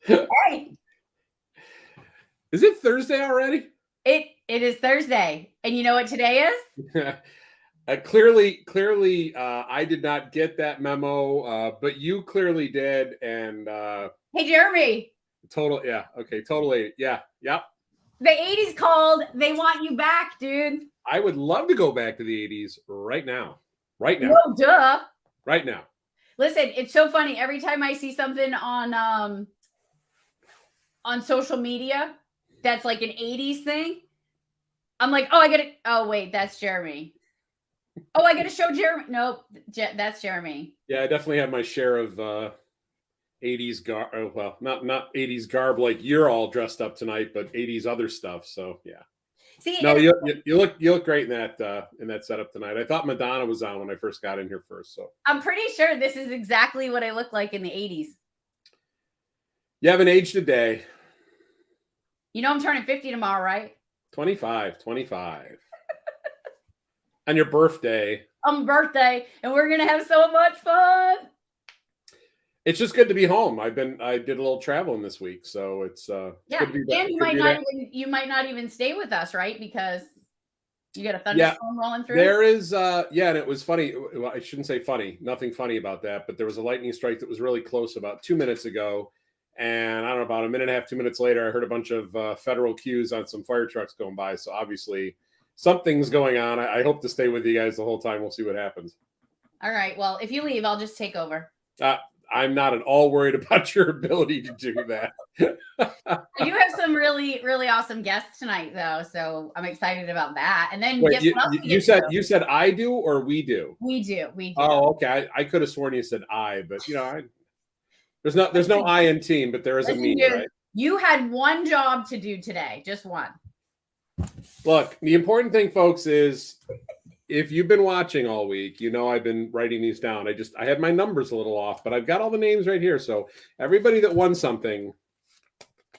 Hey, Is it Thursday already? it is Thursday, and you know what today is? Clearly, I did not get that memo, but you clearly did, and Hey, Jeremy, totally, yeah, yep. the '80s called. They want you back, dude. I would love to go back to the '80s right now, No, duh. right now. Listen, it's so funny. Every time I see something on social media that's like an '80s thing, I'm like, oh, I get it. Oh, wait, that's Jeremy. Oh, I got to show Jeremy. Nope, that's Jeremy. Yeah, I definitely have my share of '80s garb. Oh, well, not '80s garb like you're all dressed up tonight, but '80s other stuff. So yeah. See, No, you look great in that setup tonight. I thought Madonna was on when I first got in here first. So I'm pretty sure this is exactly what I look like in the '80s. you haven't aged a day. You know I'm turning 50 tomorrow, right? 25. On your birthday. On birthday, and we're gonna have so much fun. It's just good to be home. I did a little traveling this week, so it's good to be back. And you might not even stay with us, right? Because you got a thunderstorm rolling through. There is and it was funny. Well, I shouldn't say funny. Nothing funny about that, but there was a lightning strike that was really close about 2 minutes ago. And I don't know, about a minute and a half, 2 minutes later, I heard a bunch of federal cues on some fire trucks going by. So obviously something's going on. I hope to stay with you guys the whole time. We'll see what happens. All right. Well, if you leave, I'll just take over. I'm not at all worried about your ability to do that. I do have some really, really awesome guests tonight, though. So I'm excited about that. And then wait, you said I do or we do? We do. Oh, okay. I could have sworn you said I, but there's no I in team, but there is a me, right? You had one job to do today, just one. Look, the important thing, folks, is if you've been watching all week, I've been writing these down. I have my numbers a little off, but I've got all the names right here. So everybody that won something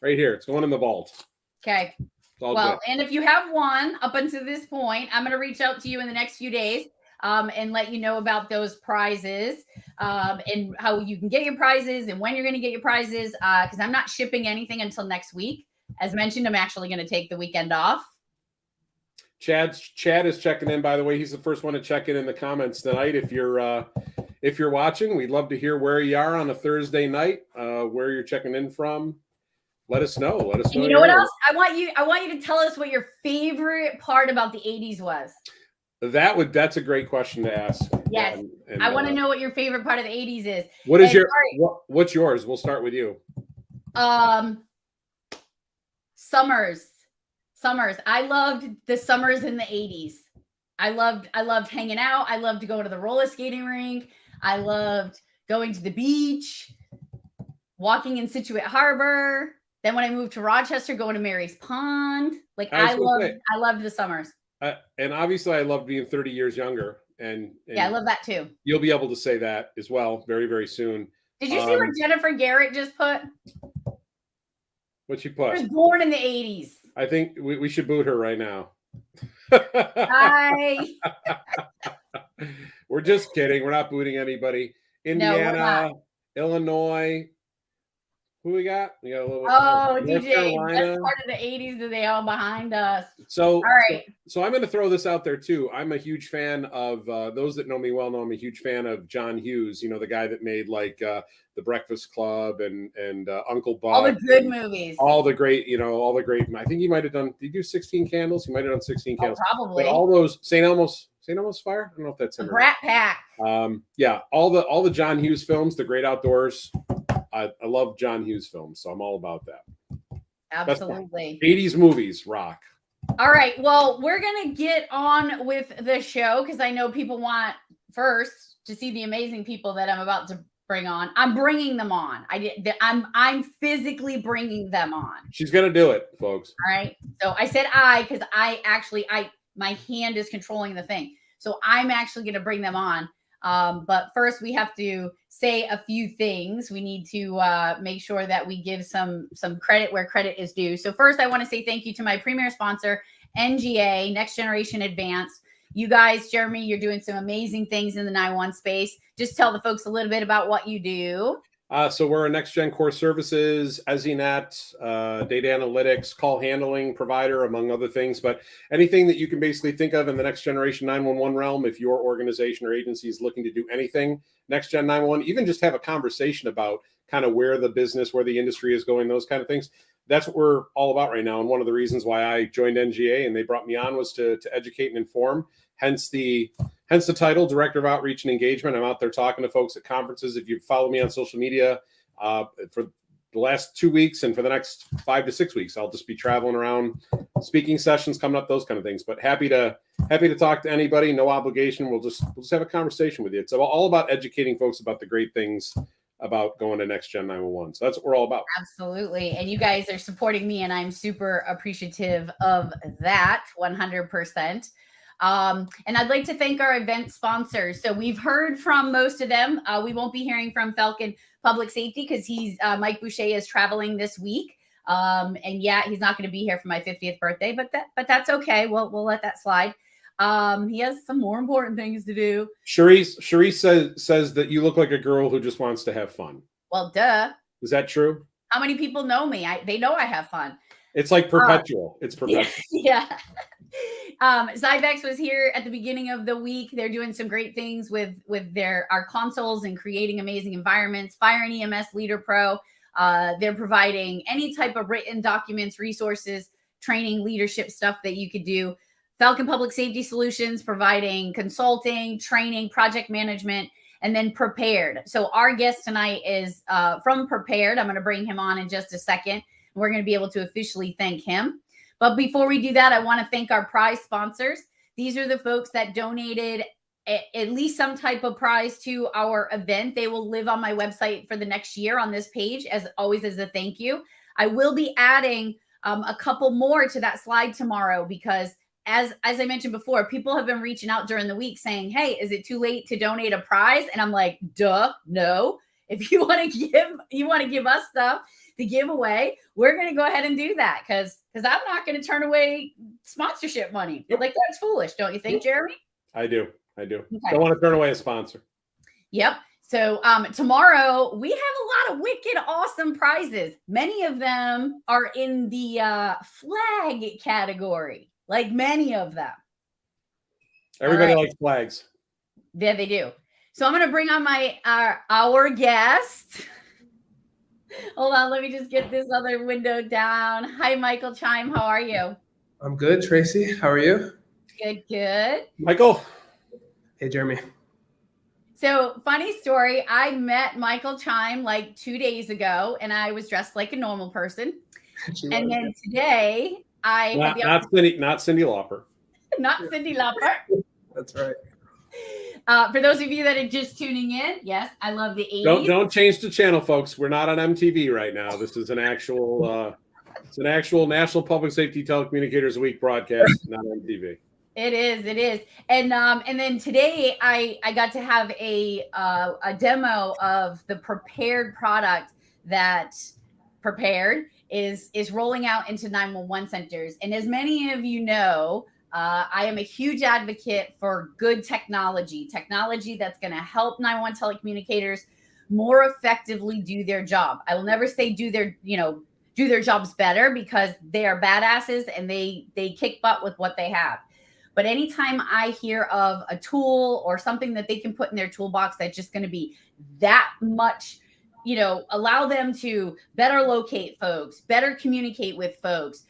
right here, it's going in the vault. Okay. Well, good. And if you have won up until this point, I'm going to reach out to you in the next few days and let you know about those prizes and how you can get your prizes and when you're going to get your prizes because I'm not shipping anything until next week. As mentioned, I'm actually going to take the weekend off. Chad is checking in, by the way. He's the first one to check in the comments tonight. If you're watching, we'd love to hear where you are on a Thursday night, where you're checking in from. Let us know. And you know what else? I want you to tell us what your favorite part about the 80s was. That's a great question to ask. Yes. And I want to know what your favorite part of the 80s is. What's yours? We'll start with you. Summers. I loved the summers in the 80s. I loved hanging out. I loved to go to the roller skating rink. I loved going to the beach, walking in Situate Harbor. Then when I moved to Rochester, going to Mary's Pond. Like I loved the summers. And obviously I loved being 30 years younger. And yeah, I love that too. You'll be able to say that as well very, very soon. Did you see what Jennifer Garrett just put? What she put? She was born in the 80s. I think we should boot her right now. Hi. We're just kidding. We're not booting anybody. Indiana, Illinois. Who we got? We got a little. DJ. That's part of the 80s that they all behind us. So, all right. So I'm going to throw this out there too. I'm a huge fan of those that know me well know I'm a huge fan of John Hughes. The guy that made like The Breakfast Club and Uncle Bob. All the good movies. All the great. I think he might have done. Did he do 16 Candles? He might have done 16 Candles. Probably. But all those St. Elmo's Fire. I don't know if that's him. Brat Pack. Yeah. All the John Hughes films, The Great Outdoors. I love John Hughes films, so I'm all about that. Absolutely. 80s movies rock. All right. Well, we're going to get on with the show because I know people want first to see the amazing people that I'm about to bring on. I'm bringing them on. I'm physically bringing them on. She's going to do it, folks. All right. So I said because my hand is controlling the thing. So I'm actually going to bring them on. But first we have to say a few things. We need to make sure that we give some credit where credit is due. So first I want to say thank you to my premier sponsor, NGA, Next Generation Advanced. You guys, Jeremy, you're doing some amazing things in the 911 space. Just tell the folks a little bit about what you do. So we're a next-gen core services, EZNet, data analytics, call handling provider, among other things. But anything that you can basically think of in the next generation 911 realm, if your organization or agency is looking to do anything next gen 911, even just have a conversation about kind of where the business, where the industry is going, those kind of things. That's what we're all about right now. And one of the reasons why I joined NGA and they brought me on was to educate and inform. Hence the title, Director of Outreach and Engagement. I'm out there talking to folks at conferences. If you follow me on social media for the last 2 weeks and for the next 5 to 6 weeks, I'll just be traveling around, speaking sessions coming up, those kind of things. But happy to talk to anybody. No obligation. We'll just have a conversation with you. It's all about educating folks about the great things about going to next gen 911. So that's what we're all about. Absolutely. And you guys are supporting me, and I'm super appreciative of that 100%. And I'd like to thank our event sponsors. So we've heard from most of them. We won't be hearing from Falcon Public Safety because Mike Boucher is traveling this week. And yeah, he's not going to be here for my 50th birthday, but that's okay. We'll let that slide. He has some more important things to do. Cherise says that you look like a girl who just wants to have fun. Well, duh. Is that true? How many people know me? They know I have fun. It's like perpetual. It's perpetual. Yeah. Zybex was here at the beginning of the week. They're doing some great things with our consoles and creating amazing environments. Fire and EMS Leader Pro. They're providing any type of written documents, resources, training, leadership stuff that you could do. Falcon Public Safety Solutions providing consulting, training, project management, and then Prepared. So our guest tonight is from Prepared. I'm going to bring him on in just a second. We're going to be able to officially thank him. But before we do that, I want to thank our prize sponsors. These are the folks that donated at least some type of prize to our event. They will live on my website for the next year on this page, as always, as a thank you. I will be adding a couple more to that slide tomorrow because as I mentioned before, people have been reaching out during the week saying, hey, is it too late to donate a prize? And I'm like, duh, no. If you want to give us stuff to give away, we're going to go ahead and do that because I'm not going to turn away sponsorship money. Yep. Like, that's foolish, don't you think, Jeremy? I do. Okay. Don't want to turn away a sponsor. Yep. So tomorrow we have a lot of wicked awesome prizes. Many of them are in the flag category. Like many of them. Everybody likes flags. Yeah, they do. So I'm going to bring on our guest. Hold on, let me just get this other window down. Hi, Michael Chime. How are you? I'm good, Tracy. How are you? Good. Michael. Hey, Jeremy. So, funny story. I met Michael Chime like 2 days ago, and I was dressed like a normal person. And then today, not Cyndi Lauper. Not Cyndi Lauper. That's right. For those of you that are just tuning in, yes, I love the 80s. Don't change the channel, folks. We're not on MTV right now. This is an actual National Public Safety Telecommunicators Week broadcast, not MTV. It is. And then today I got to have a demo of the Prepared product that Prepared is rolling out into 911 centers. And as many of you know, I am a huge advocate for good technology that's going to help 911 telecommunicators more effectively do their job. I will never say do their jobs better because they are badasses and they kick butt with what they have. But anytime I hear of a tool or something that they can put in their toolbox that's just going to be that much, allow them to better locate folks, better communicate with folks,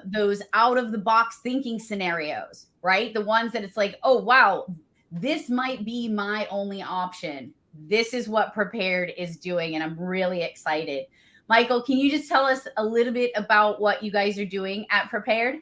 those out of the box thinking scenarios, right? The ones that it's like, oh, wow, this might be my only option. This is what Prepared is doing. And I'm really excited. Michael, can you just tell us a little bit about what you guys are doing at Prepared?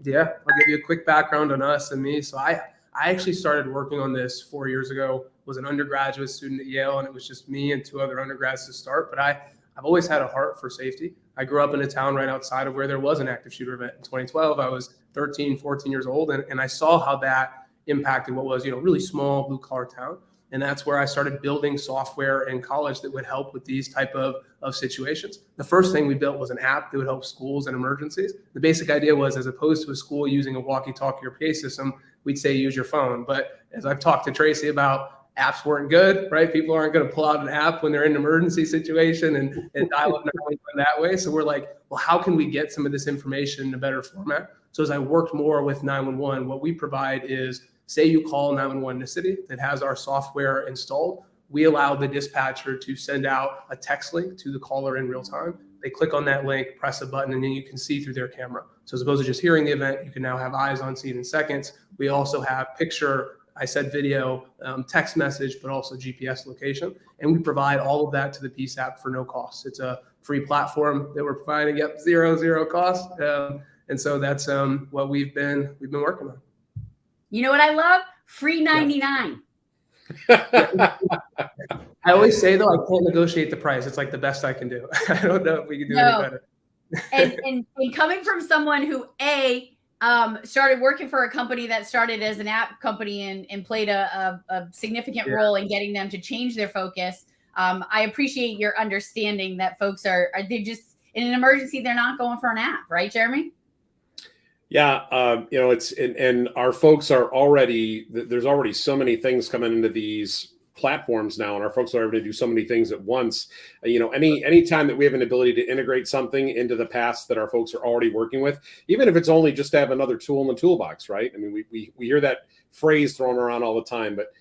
Yeah, I'll give you a quick background on us and me. So I actually started working on this 4 years ago, was an undergraduate student at Yale, and it was just me and 2 other undergrads to start. But I've always had a heart for safety. I grew up in a town right outside of where there was an active shooter event. In 2012, I was 13, 14 years old, and I saw how that impacted what was, really small blue-collar town. And that's where I started building software in college that would help with these type of situations. The first thing we built was an app that would help schools in emergencies. The basic idea was, as opposed to a school using a walkie-talkie or PA system, we'd say use your phone. But as I've talked to Tracy about, apps weren't good, right? People aren't going to pull out an app when they're in an emergency situation and dial up 911 that way. So we're like, well, how can we get some of this information in a better format? So as I worked more with 911, what we provide is, say you call 911 in a city that has our software installed, we allow the dispatcher to send out a text link to the caller in real time. They click on that link, press a button, and then you can see through their camera. So as opposed to just hearing the event, you can now have eyes on scene in seconds. We also have picture, I said video, text message, but also GPS location. And we provide all of that to the PSAP for no cost. It's a free platform that we're providing. Yep, zero cost. And so that's what we've been working on. You know what I love? Free 99. I always say, though, I can't negotiate the price. It's like the best I can do. I don't know if we can do any better. and coming from someone who started working for a company that started as an app company and played a significant role in getting them to change their focus. I appreciate your understanding that folks they just in an emergency, they're not going for an app, right, Jeremy? Yeah, it's and our folks are already, there's already so many things coming into these platforms now, and our folks are able to do so many things at once. Any time that we have an ability to integrate something into the past that our folks are already working with, even if it's only just to have another tool in the toolbox, right? I mean, we hear that phrase thrown around all the time, but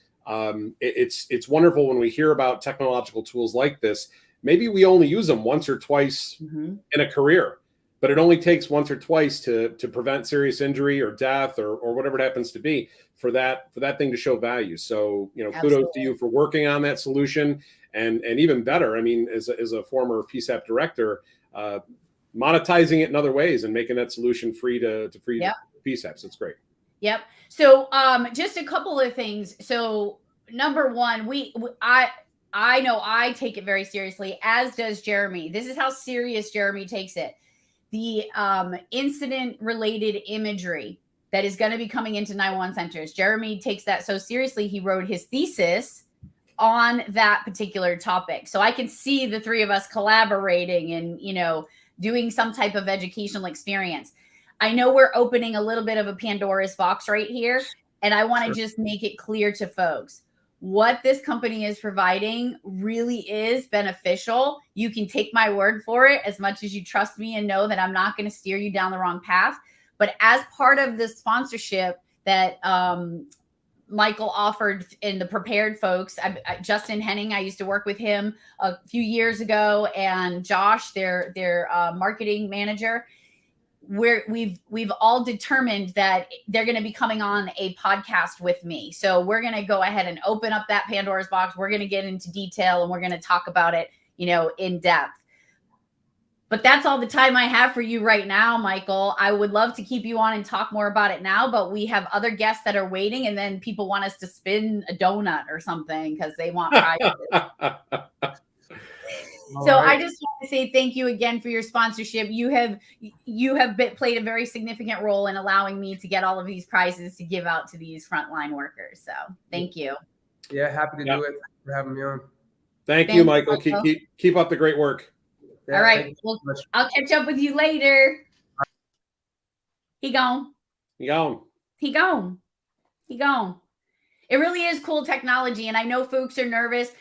it's wonderful when we hear about technological tools like this. Maybe we only use them once or twice in a career, but it only takes once or twice to prevent serious injury or death or whatever it happens to be for that thing to show value. So, kudos to you for working on that solution, and even better, I mean, as a former PSAP director, monetizing it in other ways and making that solution free to free PSAPs. It's great. Yep. So just a couple of things. So number one, I know I take it very seriously, as does Jeremy. This is how serious Jeremy takes it. The incident-related imagery that is going to be coming into 911 centers. Jeremy takes that so seriously, he wrote his thesis on that particular topic. So I can see the three of us collaborating and, doing some type of educational experience. I know we're opening a little bit of a Pandora's box right here, and I want to just make it clear to folks. What this company is providing really is beneficial. You can take my word for it as much as you trust me and know that I'm not going to steer you down the wrong path. But as part of the sponsorship that Michael offered in the prepared folks, Justin Henning, I used to work with him a few years ago, and Josh, their marketing manager. We've all determined that they're going to be coming on a podcast with me. So we're going to go ahead and open up that Pandora's box. We're going to get into detail and we're going to talk about it, in depth. But that's all the time I have for you right now, Michael. I would love to keep you on and talk more about it now, but we have other guests that are waiting, and then people want us to spin a donut or something because they want prizes. So I just want to say thank you again for your sponsorship. You have played a very significant role in allowing me to get all of these prizes to give out to these frontline workers. So thank you. Yeah, happy to do it. Thanks for having me on. Thank you, Michael. Keep up the great work. Yeah, all right. Well, I'll catch up with you later. He gone. It really is cool technology. And I know folks are nervous.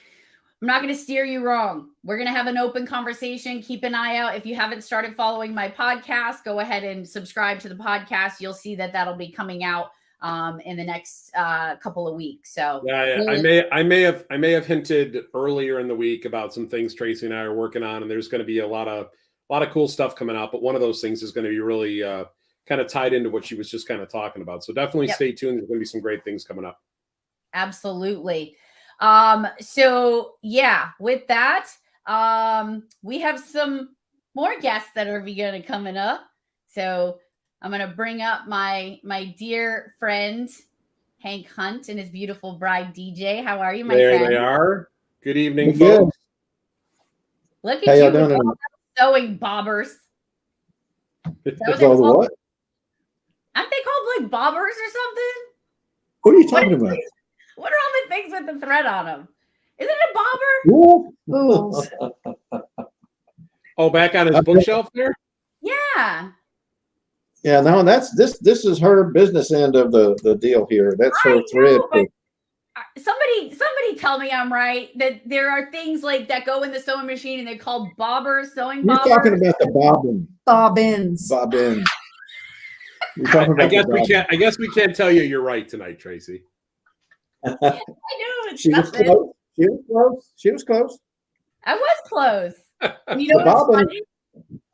I'm not going to steer you wrong. We're going to have an open conversation. Keep an eye out. If you haven't started following my podcast, go ahead and subscribe to the podcast. You'll see that that'll be coming out in the next couple of weeks. So yeah. I may have hinted earlier in the week about some things Tracy and I are working on, and there's going to be a lot of cool stuff coming out. But one of those things is going to be really kind of tied into what she was just kind of talking about. So definitely stay tuned. There's going to be some great things coming up. Absolutely. So yeah, with that, we have some more guests that are going to coming up. So I'm going to bring up my dear friend, Hank Hunt, and his beautiful bride, DJ. How are you, my friend? There they are. Good evening, folks. Look at you with all sewing bobbers. What? Aren't they called like bobbers or something? What are you talking about? What are all the things with the thread on them? Is it a bobber? Oh, back on his bookshelf there? Yeah. Yeah, no, that's this is her business end of the deal here. That's her thread. Somebody somebody tell me I'm right, that there are things like that go in the sewing machine and they're called bobbers, sewing You're bobbers. talking about the bobbin. Bobbins. Bobbins. You're talking about I guess the we bobbin. can't. I guess we can't tell you you're right tonight, Tracy. I knew it's She was something. close. She was close. She was close. I was close. And you know The what's bobbin- funny?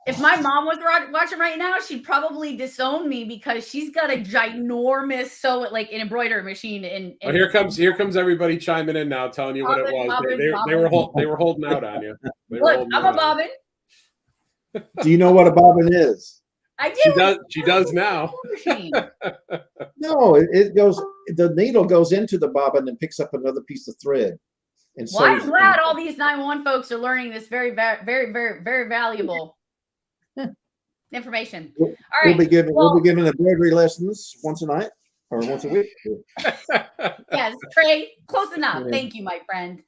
If my mom was watching right now, she'd probably disown me because she's got a ginormous an embroidery machine. Well, here comes everybody chiming in now, telling you what it was. They were holding out on you. Look, I'm a bobbin. Do you know what a bobbin is? I do. She does now. No, it goes. The needle goes into the bobbin and picks up another piece of thread. And Well, I'm sews- glad all these 911 folks are learning this very, very, very, very, very valuable information. We'll, All right. we'll be giving embroidery lessons once a night or once a week. Yes, Trey, close enough. Yeah. Thank you, my friend.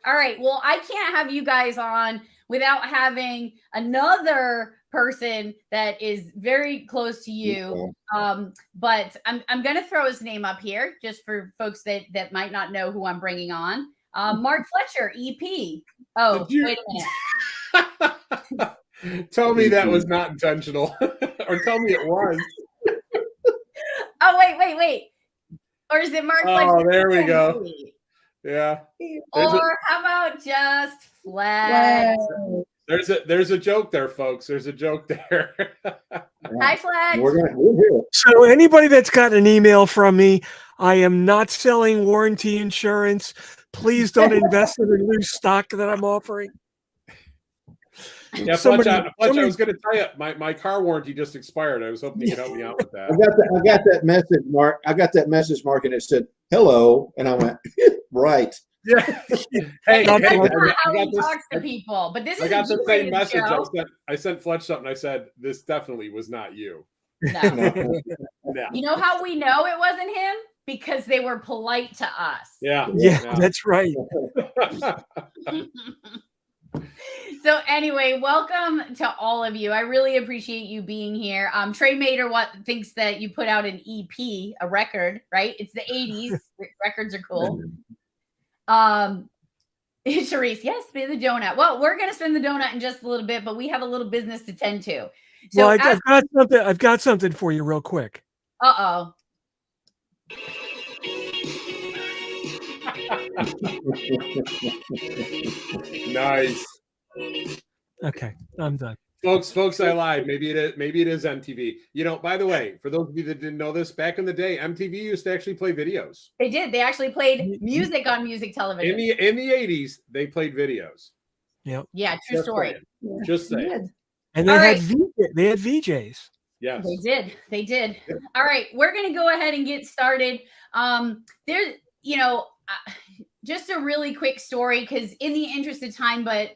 All right. Well, I can't have you guys on without having another person that is very close to you. But I'm going to throw his name up here just for folks that might not know who I'm bringing on. Mark Fletcher, EP. Oh, wait a minute. Tell me that was not intentional, or tell me it was. Oh, wait. Or is it Mark Fletcher? Oh, there we go. Yeah. Or how about just Fletch? There's a joke there, folks. There's a joke there. Hi, Fletch. We're here. So anybody that's got an email from me, I am not selling warranty insurance. Please don't invest in the new stock that I'm offering. Yeah, Fletch, I was going to tell you, my car warranty just expired. I was hoping you could help me out with that. I got that message, Mark. And it said hello, and I went right. Yeah. Hey, That's I not how got he this. talks to people. But this is I got a the same G-rated message. show. I sent Fletch something. I said, "This definitely was not you." No. No. You know how we know it wasn't him? Because they were polite to us. Yeah. Yeah, that's right. So anyway, welcome to all of you. I really appreciate you being here. Trey Mater thinks that you put out an EP, a record, right? It's the 80s. Records are cool. Sharice, yes, spin the donut. Well, we're gonna spin the donut in just a little bit, but we have a little business to tend to. So well, I've got something for you real quick. Uh-oh. Nice. Okay, I'm done. Folks, I lied. Maybe it is MTV. You know, by the way, for those of you that didn't know this, back in the day, MTV used to actually play videos. They did. They actually played music on music television. In the 80s, they played videos. Yep. Yeah, true story. Just saying. And they had VJs. Yes. They did. All right, we're going to go ahead and get started. There's, just a really quick story, because in the interest of time, but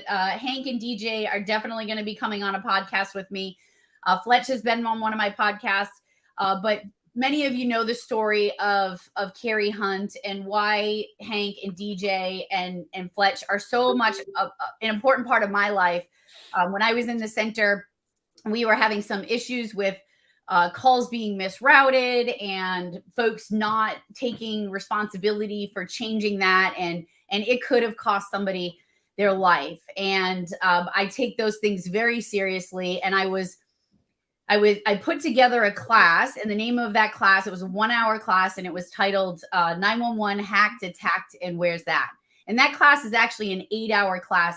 Hank and DJ are definitely going to be coming on a podcast with me. Fletch has been on one of my podcasts, but many of you know the story of Carrie Hunt and why Hank and DJ and Fletch are so much an important part of my life. When I was in the center, we were having some issues with calls being misrouted and folks not taking responsibility for changing that. And it could have cost somebody their life. And I take those things very seriously. And I put together a class, and the name of that class, it was a 1-hour class, and it was titled 911 Hacked, Attacked, and Where's That? And that class is actually an 8-hour class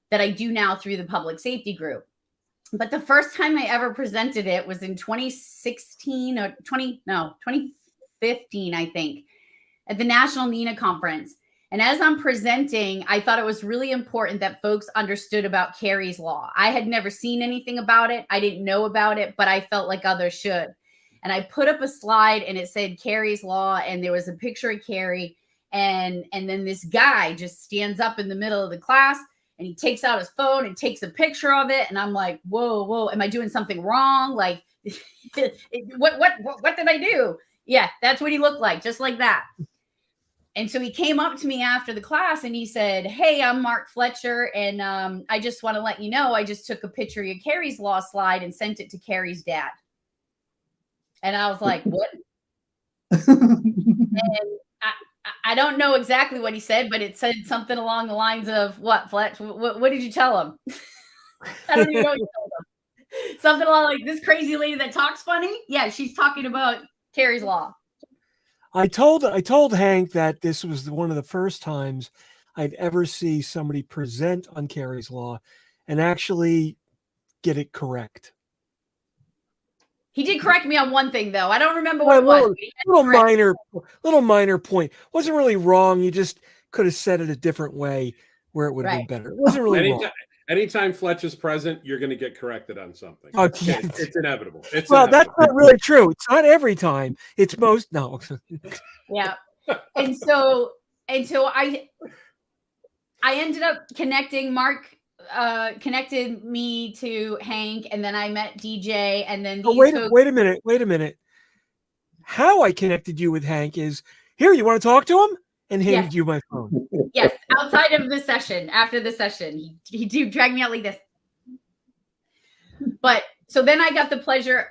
that I do now through the public safety group. But the first time I ever presented it was in 2015, I think, at the National NINA conference. And as I'm presenting, I thought it was really important that folks understood about Carrie's Law. I had never seen anything about it. I didn't know about it, but I felt like others should. And I put up a slide and it said Carrie's Law, and there was a picture of Carrie. And then this guy just stands up in the middle of the class, and he takes out his phone and takes a picture of it. And I'm like, whoa, am I doing something wrong? Like, what did I do? Yeah, that's what he looked like, just like that. And so he came up to me after the class and he said, "Hey, I'm Mark Fletcher. And I just want to let you know, I just took a picture of your Carrie's Law slide and sent it to Carrie's dad." And I was like, what? And I don't know exactly what he said, but it said something along the lines of what, Fletch? What did you tell him? I don't even know what you told him. Something along like this crazy lady that talks funny. Yeah, she's talking about Carrie's Law. I told Hank that this was one of the first times I'd ever see somebody present on Carrie's Law and actually get it correct. He did correct me on one thing, though. I don't remember what it was. Little minor point. Wasn't really wrong. You just could have said it a different way where it would have been better. It wasn't really wrong. Anytime Fletch is present, you're going to get corrected on something. Oh, yeah. It's inevitable. It's well, inevitable. That's not really true. It's not every time. It's most no. Yeah, and so I ended up connecting Mark. Connected me to Hank, and then I met DJ, and then wait a minute. How I connected you with Hank is here. You want to talk to him? And handed you my phone. Yes, outside of the session, after the session, he dragged me out like this. But so then I got the pleasure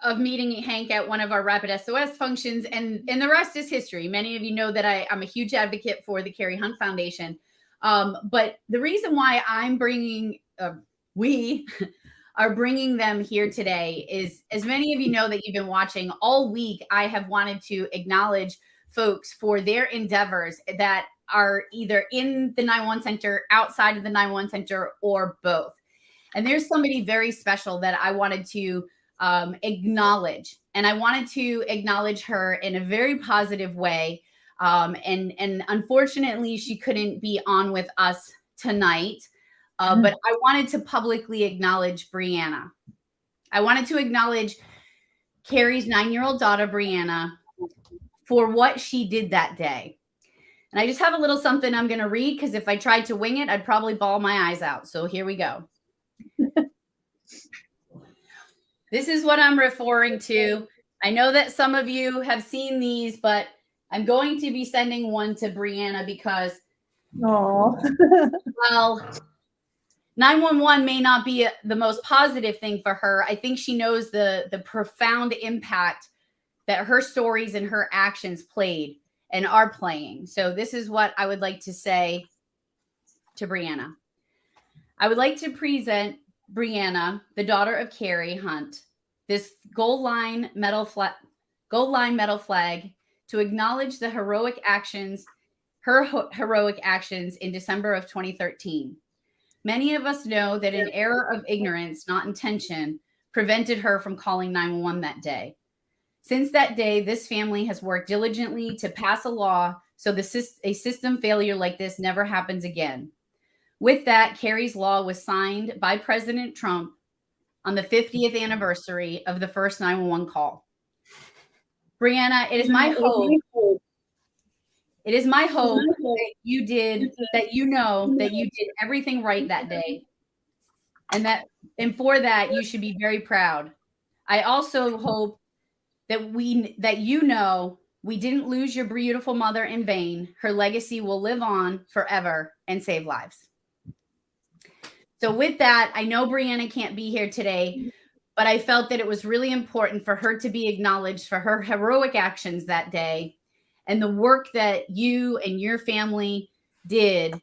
of meeting Hank at one of our Rapid SOS functions, and the rest is history. Many of you know that I'm a huge advocate for the Carrie Hunt Foundation. But the reason why we are bringing them here today is, as many of you know that you've been watching all week, I have wanted to acknowledge folks for their endeavors that are either in the 911 center, outside of the 911 center, or both. And there's somebody very special that I wanted to acknowledge. And I wanted to acknowledge her in a very positive way. And unfortunately, she couldn't be on with us tonight. But I wanted to publicly acknowledge Brianna. I wanted to acknowledge Carrie's 9-year-old daughter, Brianna, for what she did that day. And I just have a little something I'm going to read, because if I tried to wing it, I'd probably bawl my eyes out. So here we go. This is what I'm referring to. I know that some of you have seen these, but I'm going to be sending one to Brianna because, well, 911 may not be the most positive thing for her. I think she knows the profound impact that her stories and her actions played and are playing. So this is what I would like to say to Brianna. I would like to present Brianna, the daughter of Carrie Hunt, this gold line metal flag to acknowledge the heroic actions in December of 2013. Many of us know that an error of ignorance, not intention, prevented her from calling 911 that day. Since that day, this family has worked diligently to pass a law so a system failure like this never happens again. With that, Carrie's Law was signed by President Trump on the 50th anniversary of the first 911 call. Brianna, it is my hope that you did everything right that day. And for that, you should be very proud. I also hope that we didn't lose your beautiful mother in vain. Her legacy will live on forever and save lives. So with that, I know Brianna can't be here today, but I felt that it was really important for her to be acknowledged for her heroic actions that day and the work that you and your family did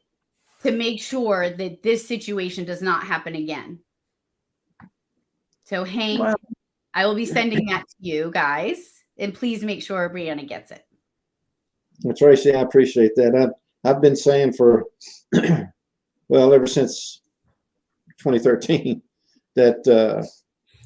to make sure that this situation does not happen again. So Hank, wow. I will be sending that to you guys, and please make sure Brianna gets it. Well, Tracy, I appreciate that. I've been saying for, well, ever since 2013 that,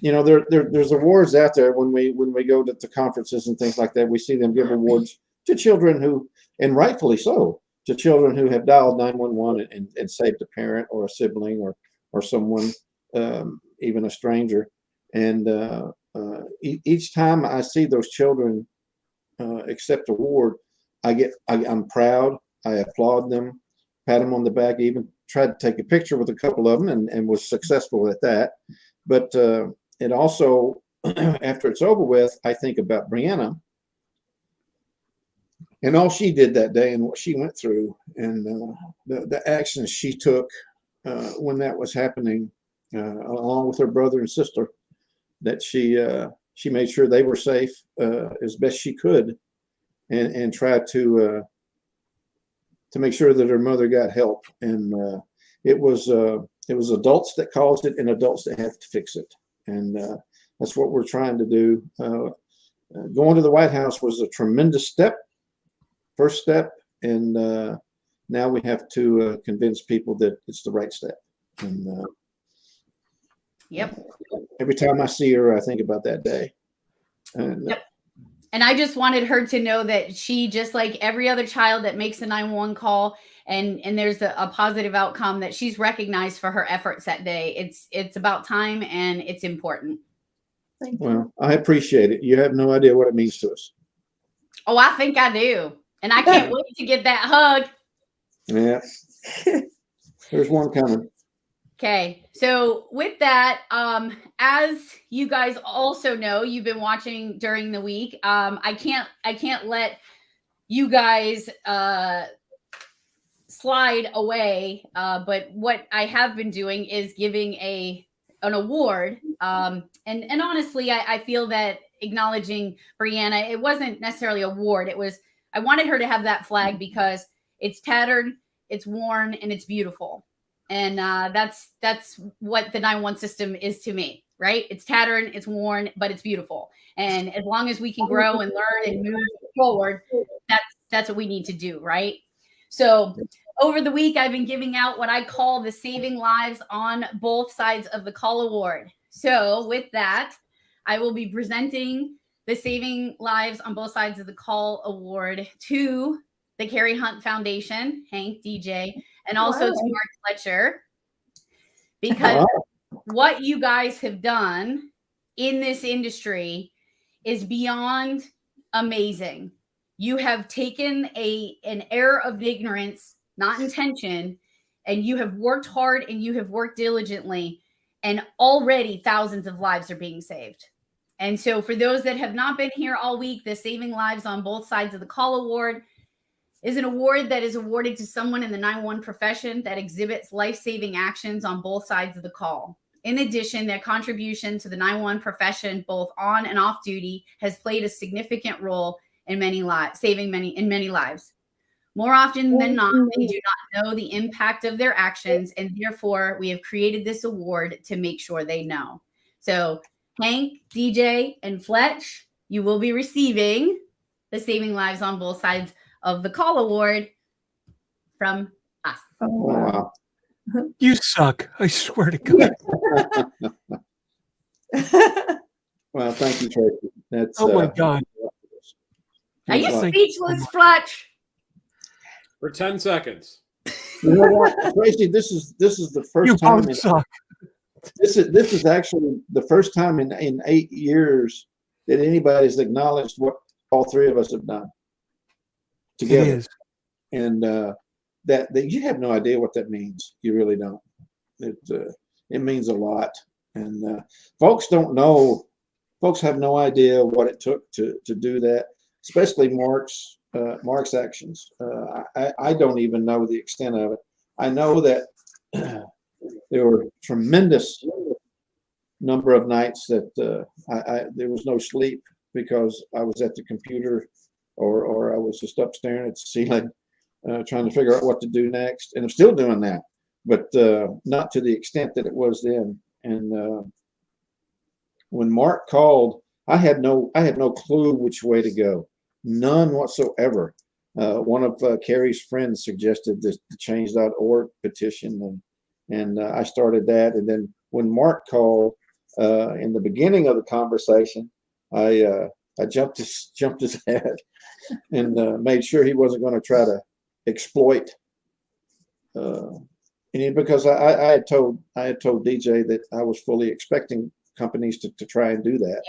there's awards out there when we go to conferences and things like that. We see them give awards to children who, and rightfully so, to children who have dialed 911 and saved a parent or a sibling or someone, even a stranger. And each time I see those children accept award, I'm proud. I applaud them, pat them on the back, even tried to take a picture with a couple of them and was successful at that. But it also, after it's over with, I think about Brianna and all she did that day and what she went through and the actions she took when that was happening, along with her brother and sister, that she made sure they were safe as best she could and tried to to make sure that her mother got help. And it was adults that caused it and adults that have to fix it. And that's what we're trying to do. Going to the White House was a tremendous first step. And now we have to convince people that it's the right step. And Yep. every time I see her, I think about that day. And, yep. And I just wanted her to know that she, just like every other child that makes a 911 call and there's a positive outcome, that she's recognized for her efforts that day. It's about time and it's important. well, I appreciate it. You have no idea what it means to us. Oh, I think I do. And I can't wait to get that hug. Yeah. There's one coming. Okay, so with that, as you guys also know, you've been watching during the week. I can't let you guys slide away. But what I have been doing is giving an award. And honestly, I feel that acknowledging Brianna, it wasn't necessarily a award. I wanted her to have that flag because it's tattered, it's worn, and it's beautiful. And that's what the 911 system is to me, right? It's tattered, it's worn, but it's beautiful. And as long as we can grow and learn and move forward, that's what we need to do, right? So over the week, I've been giving out what I call the Saving Lives on Both Sides of the Call Award. So with that, I will be presenting the Saving Lives on Both Sides of the Call Award to the Carrie Hunt Foundation, Hank, DJ, and also to Mark Fletcher, because what you guys have done in this industry is beyond amazing. You have taken an air of ignorance, not intention, and you have worked hard and you have worked diligently, and already thousands of lives are being saved. And so for those that have not been here all week, the Saving Lives on Both Sides of the Call Award is an award that is awarded to someone in the 911 profession that exhibits life-saving actions on both sides of the call. In addition, their contribution to the 911 profession, both on and off duty, has played a significant role in many lives, saving many lives. More often than not, they do not know the impact of their actions, and therefore we have created this award to make sure they know. So Hank, DJ, and Fletch, you will be receiving the Saving Lives on Both Sides of the Call Award from us. Oh, wow. You suck. I swear to God. Well, thank you, Tracy. That's Oh my God. Are you speechless, Fletch? For 10 seconds. You know what, Tracy? This is the first You time. both suck. This is actually the first time in 8 years that anybody's acknowledged what all three of us have done together. It is. And that you have no idea what that means. You really don't. It means a lot. And folks don't know. Folks have no idea what it took to do that, especially Mark's actions. I don't even know the extent of it. I know that there were tremendous number of nights that there was no sleep because I was at the computer or I was just up staring at the ceiling trying to figure out what to do next. And I'm still doing that, but not to the extent that it was then. And when Mark called, I had no clue which way to go. None whatsoever. One of Carrie's friends suggested the change.org petition, and I started that. And then when Mark called in the beginning of the conversation, I jumped his head and made sure he wasn't going to try to exploit. And because I had told DJ that I was fully expecting companies to try and do that.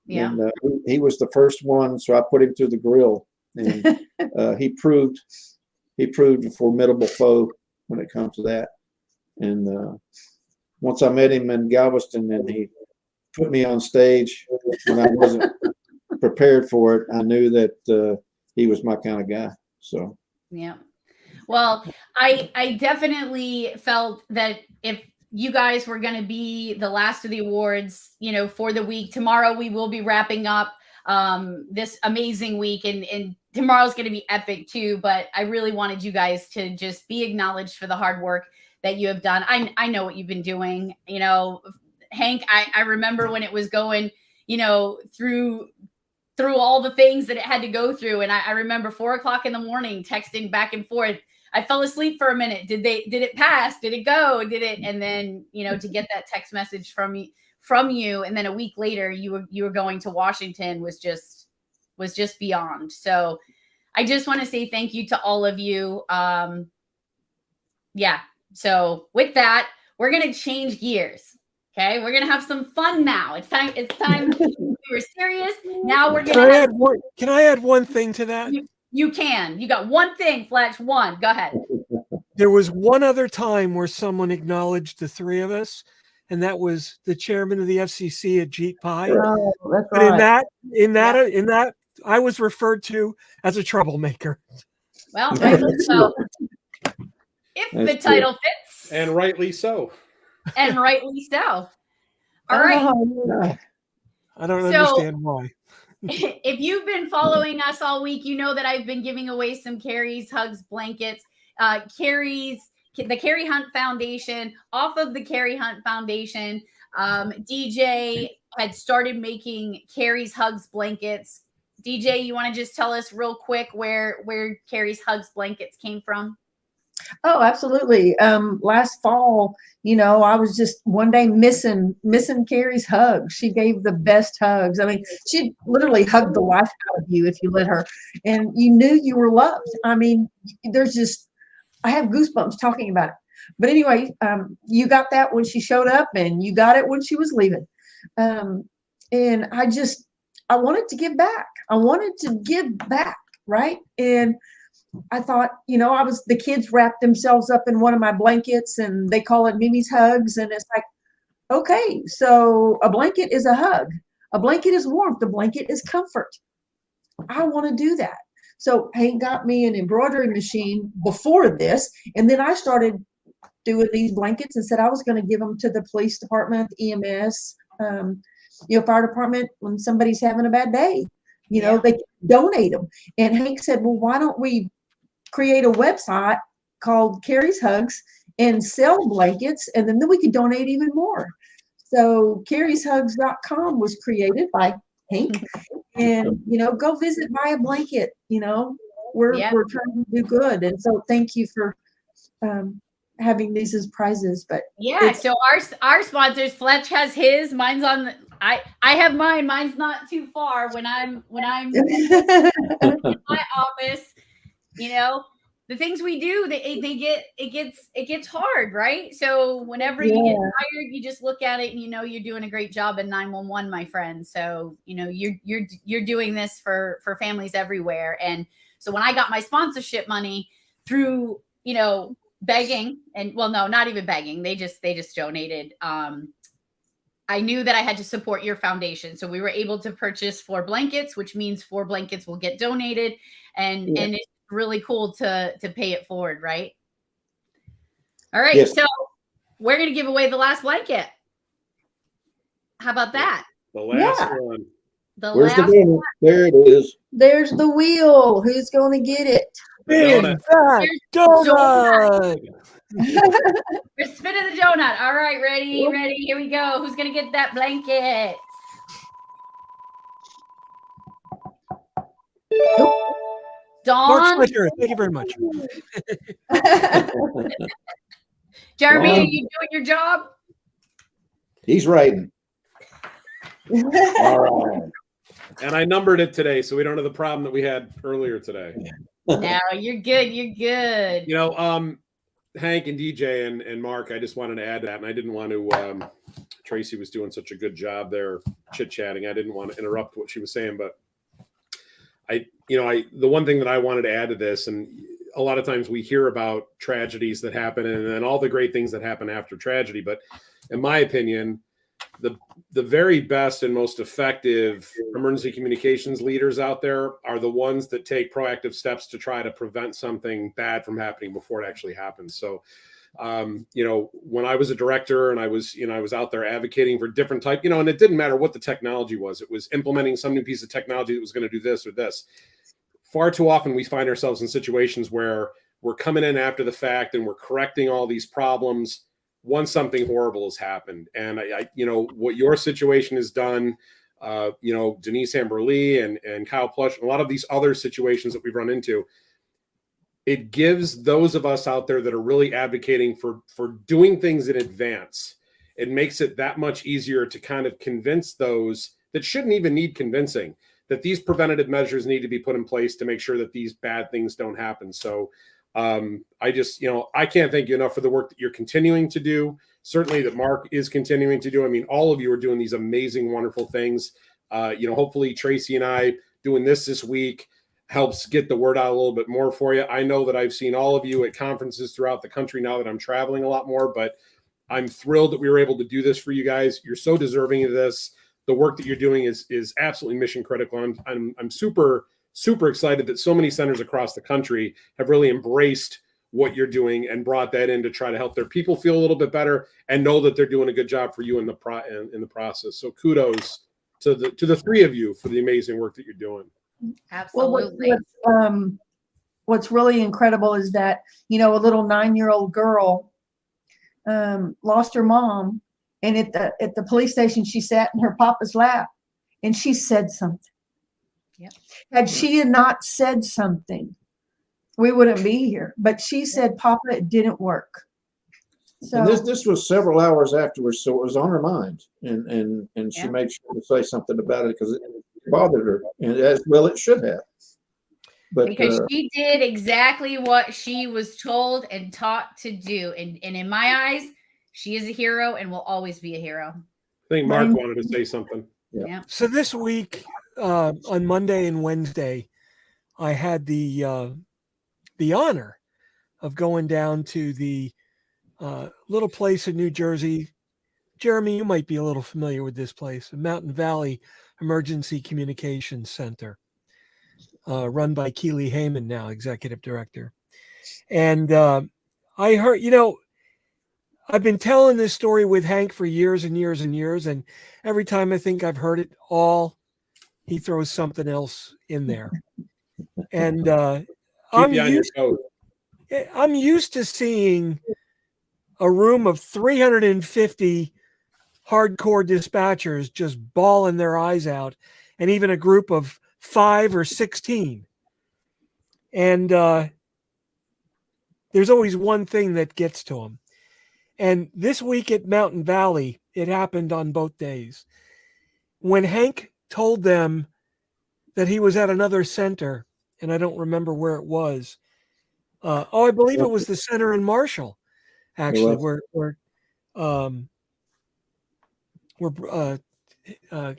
Yeah. And he was the first one, so I put him through the grill, and he proved a formidable foe when it comes to that. And once I met him in Galveston, and he put me on stage when I wasn't prepared for it, I knew that he was my kind of guy. So yeah. Well, I definitely felt that if you guys were going to be the last of the awards, for the week, tomorrow we will be wrapping up this amazing week, and tomorrow's going to be epic too. But I really wanted you guys to just be acknowledged for the hard work that you have done. I know what you've been doing. You know, Hank, I remember when it was going, you know, through all the things that it had to go through. And I remember 4 o'clock in the morning texting back and forth. I fell asleep for a minute. Did it pass? Did it go? Did it? And then, you know, to get that text message from you. And then a week later, you were going to Washington was just beyond. So I just want to say thank you to all of you. Yeah. So with that, we're going to change gears. Okay. We're going to have some fun now. It's time. We were serious. Now we're going to Can I add one thing to that? You can. You got one thing, Fletch. One. Go ahead. There was one other time where someone acknowledged the three of us, and that was the chairman of the FCC at Jeet Pie. Oh, that's But right. in that, I was referred to as a troublemaker. Well, rightfully so. If the title fits. And rightly so. And rightly so. All right. I don't understand why. If you've been following us all week, you know that I've been giving away some Carrie's Hugs blankets. The Carrie Hunt Foundation, off of the Carrie Hunt Foundation, DJ had started making Carrie's Hugs blankets. DJ, you want to just tell us real quick where Carrie's Hugs blankets came from? Oh, absolutely. Last fall, you know, I was just one day missing Carrie's hugs. She gave the best hugs. I mean, she literally hugged the life out of you if you let her, and you knew you were loved. I mean, I have goosebumps talking about it. But anyway, you got that when she showed up, and you got it when she was leaving. And I wanted to give back. Right. And I thought, you know, the kids wrapped themselves up in one of my blankets and they call it Mimi's Hugs. And it's like, okay, so a blanket is a hug. A blanket is warmth. A blanket is comfort. I want to do that. So Hank got me an embroidery machine before this. And then I started doing these blankets and said I was going to give them to the police department, EMS, fire department when somebody's having a bad day. You know, they donate them. And Hank said, well, why don't we create a website called Carrie's Hugs and sell blankets, and then we could donate even more. So carrieshugs.com was created by Hank. And, you know, go visit, buy a blanket. You know, we're trying to do good. And so thank you for having these as prizes. But so our sponsors, Fletch has his, mine's on the I have mine. Mine's not too far when I'm in my office. You know, the things we do, it gets hard, right? So whenever you get tired, you just look at it and you know you're doing a great job in 911, my friend. So you know you're doing this for families everywhere. And so when I got my sponsorship money through, you know, begging, and well, no, not even begging, they just donated. I knew that I had to support your foundation. So we were able to purchase 4 blankets, which means 4 blankets will get donated. And it's really cool to pay it forward, right? All right. Yes. So we're going to give away the last blanket. How about that? The last one. Where's the donut? There it is. There's the wheel. Who's going to get it? Donut. We're spinning the donut. All right, ready. Here we go. Who's gonna get that blanket? Dawn. Mark Fletcher, thank you very much. Jeremy, are you doing your job? He's writing. All right. And I numbered it today, so we don't have the problem that we had earlier today. No, you're good. You're good. You know, Hank and DJ and Mark, I just wanted to add that, and I didn't want to. Tracy was doing such a good job there, chit chatting. I didn't want to interrupt what she was saying, but the one thing that I wanted to add to this, and a lot of times we hear about tragedies that happen, and then all the great things that happen after tragedy. But in my opinion, the very best and most effective emergency communications leaders out there are the ones that take proactive steps to try to prevent something bad from happening before it actually happens. So When I was a director and I was out there advocating for different type, and it didn't matter what the technology was. It was implementing some new piece of technology that was going to do this or this. Far too often we find ourselves in situations where we're coming in after the fact and we're correcting all these problems once something horrible has happened. And what your situation has done, Denise Amber-Lee and Kyle Plush, and a lot of these other situations that we've run into, it gives those of us out there that are really advocating for doing things in advance. It makes it that much easier to kind of convince those that shouldn't even need convincing that these preventative measures need to be put in place to make sure that these bad things don't happen. So I can't thank you enough for the work that you're continuing to do. Certainly that Mark is continuing to do. I mean, all of you are doing these amazing, wonderful things. Hopefully Tracy and I doing this week helps get the word out a little bit more for you. I know that I've seen all of you at conferences throughout the country now that I'm traveling a lot more, but I'm thrilled that we were able to do this for you guys. You're so deserving of this. The work that you're doing is absolutely mission critical. I'm super, super excited that so many centers across the country have really embraced what you're doing and brought that in to try to help their people feel a little bit better and know that they're doing a good job for you in the process. So kudos to the three of you for the amazing work that you're doing. Absolutely. Well, what's really incredible is that, a little 9-year-old girl lost her mom, and at the police station, she sat in her papa's lap and she said something. Yep. Had she not said something, we wouldn't be here. But she said, Papa, it didn't work. So and this was several hours afterwards, so it was on her mind, and she made sure to say something about it because it bothered her, and as well it should have. But because she did exactly what she was told and taught to do, and in my eyes, she is a hero and will always be a hero. I think Mark wanted to say something. Yeah. So this week, on Monday and Wednesday, I had the honor of going down to the little place in New Jersey. Jeremy, you might be a little familiar with this place, the Mountain Valley Emergency Communications Center, run by Keely Heyman, now executive director. And I heard, I've been telling this story with Hank for years and years and years, and every time I think I've heard it all, he throws something else in there. And I'm used to seeing a room of 350 hardcore dispatchers just bawling their eyes out, and even a group of 5 or 16. And there's always one thing that gets to them. And this week at Mountain Valley, it happened on both days. When Hank told them that he was at another center, and I don't remember where it was. I believe it was the center in Marshall, actually, where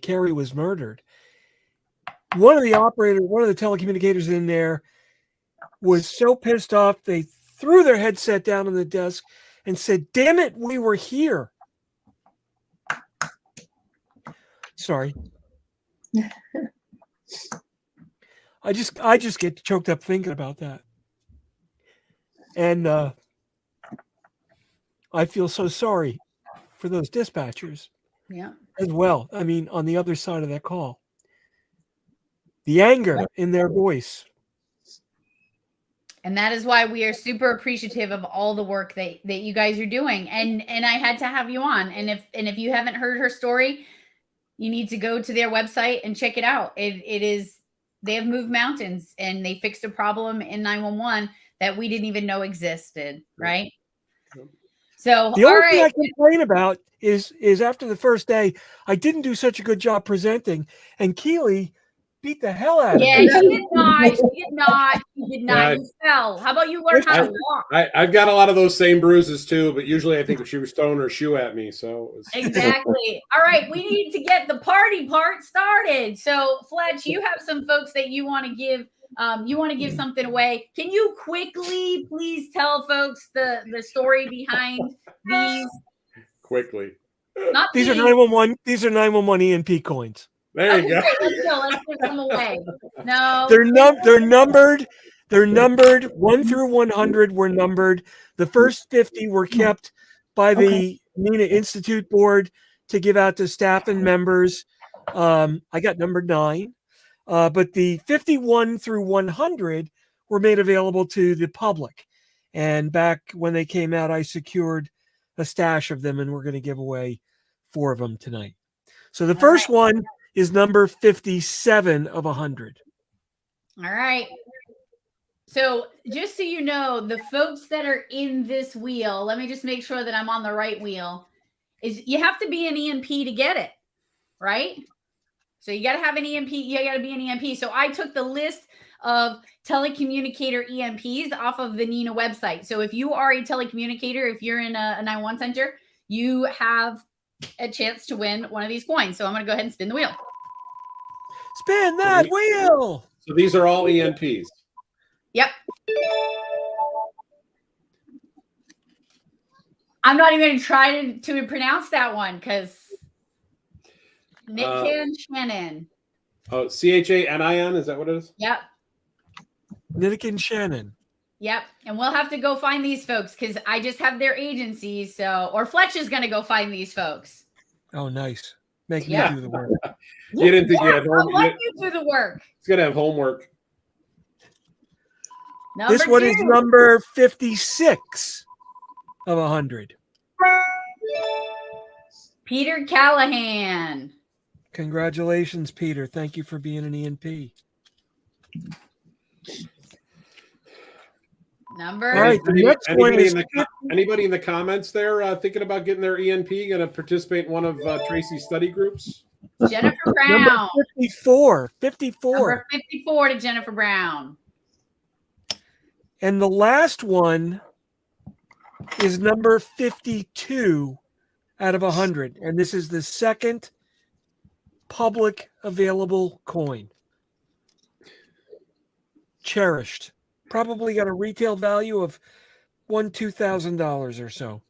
Carrie was murdered. One of the telecommunicators in there was so pissed off, they threw their headset down on the desk and said, "Damn it, we were here." Sorry. I just get choked up thinking about that. And I feel so sorry for those dispatchers. Yeah. As well. I mean, on the other side of that call. The anger in their voice. And that is why we are super appreciative of all the work that you guys are doing. And I had to have you on. And if you haven't heard her story, you need to go to their website and check it out. It is, they have moved mountains and they fixed a problem in 911 that we didn't even know existed, right? So the only thing I complain about is after the first day, I didn't do such a good job presenting, and Keely beat the hell out of me. Yeah, she did not. She did not. She did not. You fell. How about you learn how to walk? I've got a lot of those same bruises too, but usually I think she was throwing her shoe at me. So exactly. All right, we need to get the party part started. So, Fletch, you have some folks that you want to give. You want to give something away. Can you quickly, please, tell folks the story behind these? Quickly. Not these are 911. These are 911 ENP coins. There you go. Great. Let's go. Let's give them away. No, they're numbered. They're numbered 1 through 100. Were numbered. The first 50 were kept by the MENA Institute board to give out to staff and members. I got number 9, but the 51 through 100 were made available to the public. And back when they came out, I secured a stash of them, and we're going to give away 4 of them tonight. So the first one is number 57 of 100. All right. So just so you know, the folks that are in this wheel, let me just make sure that I'm on the right wheel, is you have to be an EMP to get it, right? So you got to have an EMP. You got to be an EMP. So I took the list of telecommunicator EMPs off of the NINA website. So if you are a telecommunicator, if you're in a 911 center, you have a chance to win one of these coins. So I'm going to go ahead and spin the wheel. Spin that wheel. So these are all EMPs. Yep. I'm not even going to try to pronounce that one because Nitkin Shannon. Oh, Chanin, is that what it is? Yep. Nitkin Shannon. Yep. And we'll have to go find these folks because I just have their agencies. So, or Fletcher's going to go find these folks. Oh, nice. Make me Yeah. do the work. You didn't think you had I'll homework. let you do the work. He's going to have homework. This one 2. is number 56 of 100. Peter Callahan. Congratulations, Peter. Thank you for being an ENP. Number. All right, the next one is Anybody in the comments there thinking about getting their ENP, going to participate in one of Tracy's study groups? Jennifer number Brown. 54. 54. Number 54 to Jennifer Brown. And the last one is number 52 out of 100. And this is the second public available coin. Cherished. Probably got a retail value of $2,000 or so.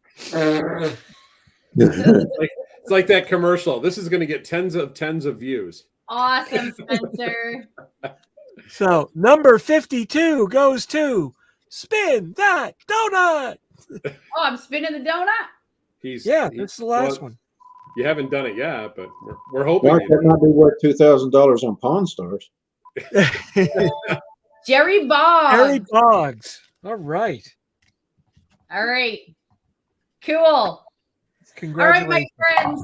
It's like that commercial. This is going to get tens of views. Awesome, Spencer. So number 52 goes to Spin That Donut. Oh, I'm spinning the donut. That's the last one. You haven't done it yet, but we're hoping. Mark, that might be worth $2,000 on Pawn Stars. Jerry Boggs. Jerry Boggs. All right. All right. Cool. Congratulations. All right, my friends.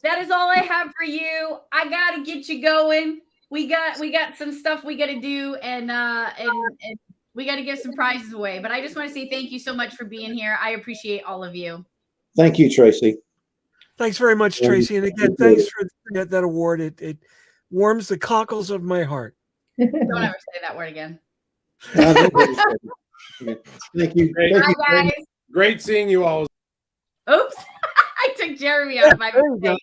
That is all I have for you. I gotta get you going. We got some stuff we gotta do, and we gotta give some prizes away. But I just want to say thank you so much for being here. I appreciate all of you. Thank you, Tracy. Thanks very much, Tracy. And again, thanks for that award. It warms the cockles of my heart. Don't ever say that word again. Thank you. Bye, guys. Great seeing you all. Oops. I took Jeremy out of my mistake.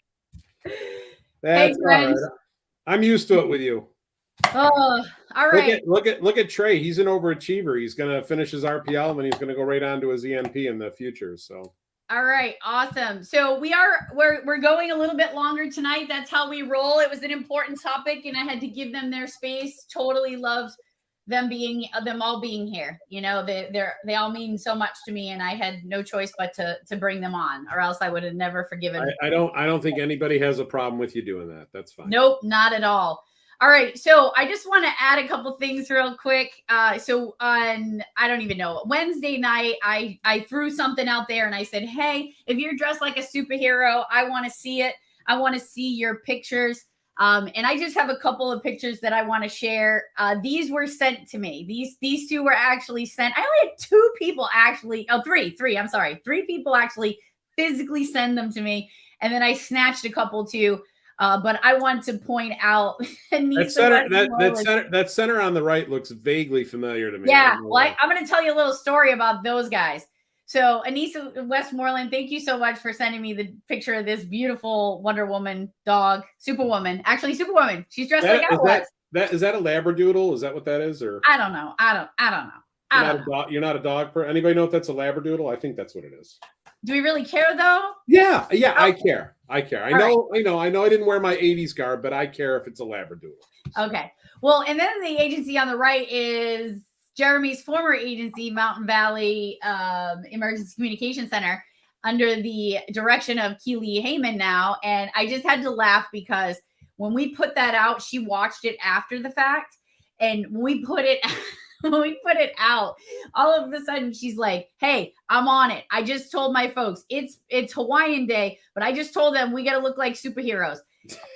That's Hey, friends. all right. I'm used to it with you. Oh, all right. Look at Trey. He's an overachiever. He's going to finish his RPL and then he's going to go right on to his EMP in the future. So. All right, awesome. So we're going a little bit longer tonight. That's how we roll. It was an important topic, and I had to give them their space. Totally loved them all being here. You know, they all mean so much to me, and I had no choice but to bring them on, or else I would have never forgiven. I don't think anybody has a problem with you doing that. That's fine. Nope, not at all. All right, so I just want to add a couple things real quick. So on, I don't even know, Wednesday night, I threw something out there and I said, hey, if you're dressed like a superhero, I want to see it. I want to see your pictures. And I just have a couple of pictures that I want to share. These were sent to me. These two were actually sent. I only had 2 people actually, three, I'm sorry. 3 people actually physically send them to me. And then I snatched a couple too. But I want to point out that center on the right looks vaguely familiar to me. Yeah, well, I'm going to tell you a little story about those guys. So Anissa Westmoreland, thank you so much for sending me the picture of this beautiful Wonder Woman dog, Superwoman. Actually, Superwoman. She's dressed like I was. Is that a Labradoodle? Is that what that is? Or I don't know. I don't know. You're not a dog person. Anybody know if that's a Labradoodle? I think that's what it is. Do we really care though? Yeah, okay. I care. I know I didn't wear my 80s garb, but I care if it's a Labradoodle. Okay. Well, and then the agency on the right is Jeremy's former agency, Mountain Valley Emergency Communication Center, under the direction of Keely Heyman now. And I just had to laugh because when we put that out, she watched it after the fact. And when we put it out, all of a sudden she's like, hey, I'm on it. I just told my folks it's Hawaiian Day, but I just told them we got to look like superheroes.